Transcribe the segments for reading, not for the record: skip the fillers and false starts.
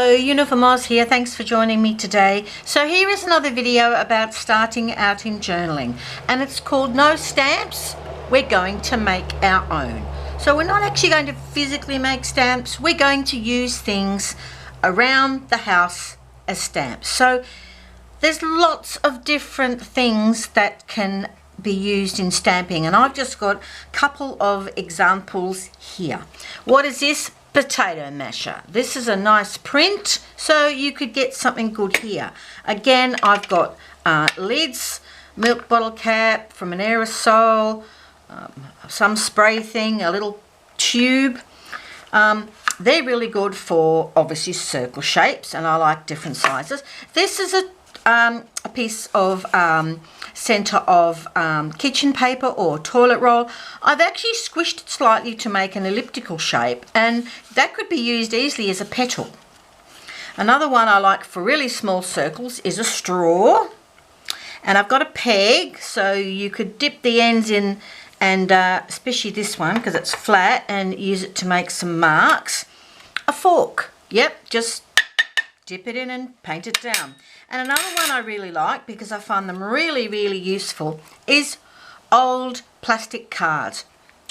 Hello, Uniform Oz here. Thanks for joining me today. So here is another video about starting out in journaling, and it's called No Stamps. We're going to make our own. So we're not actually going to physically make stamps. We're going to use things around the house as stamps. So there's lots of different things that can be used in stamping, and I've just got a couple of examples here. What is this? Potato masher. This is a nice print, so you could get something good here. Again, I've got lids, milk bottle cap from an aerosol, some spray thing, a little tube. They're really good for obviously circle shapes, and I like different sizes. This is a piece of centre of kitchen paper or toilet roll. I've actually squished it slightly to make an elliptical shape, and that could be used easily as a petal. Another one I like for really small circles is a straw, and I've got a peg, so you could dip the ends in, and especially this one because it's flat, and use it to make some marks. A fork, yep, just dip it in and paint it down. And another one I really like, because I find them really, really useful, is old plastic cards.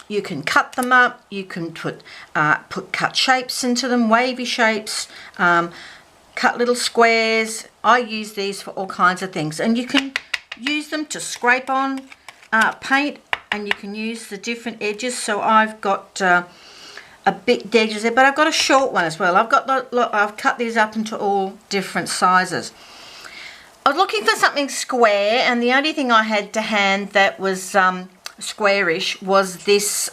You can cut them up, you can put cut shapes into them, wavy shapes, cut little squares. I use these for all kinds of things, and you can use them to scrape on paint, and you can use the different edges. So I've got a big edges there, but I've got a short one as well. I've cut these up into all different sizes. I was looking for something square, and the only thing I had to hand that was squarish was this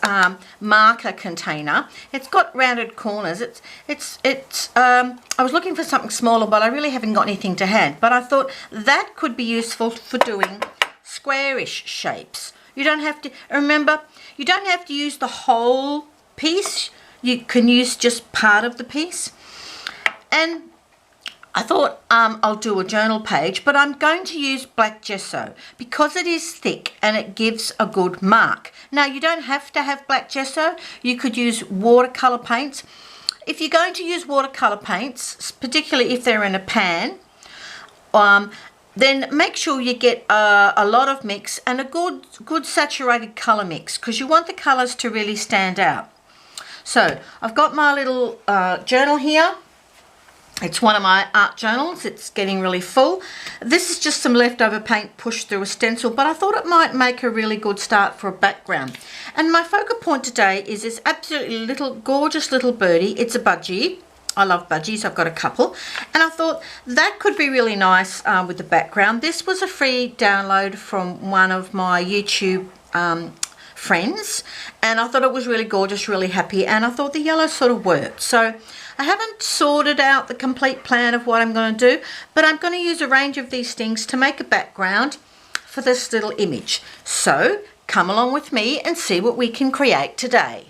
marker container. It's got rounded corners. I was looking for something smaller, but I really haven't got anything to hand. But I thought that could be useful for doing squarish shapes. You don't have to, remember, you don't have to use the whole piece. You can use just part of the piece. And I thought I'll do a journal page, but I'm going to use black gesso because it is thick and it gives a good mark. Now, you don't have to have black gesso. You could use watercolour paints. If you're going to use watercolour paints, particularly if they're in a pan, then make sure you get a lot of mix and a good saturated colour mix, because you want the colours to really stand out. So I've got my little journal here. It's one of my art journals. It's getting really full. This is just some leftover paint pushed through a stencil, but I thought it might make a really good start for a background. And my focal point today is this absolutely gorgeous little birdie. It's a budgie. I love budgies. I've got a couple. And I thought that could be really nice with the background. This was a free download from one of my YouTube friends, and I thought it was really gorgeous, really happy, and I thought the yellow sort of worked. So I haven't sorted out the complete plan of what I'm going to do, but I'm going to use a range of these things to make a background for this little image. So come along with me and see what we can create today.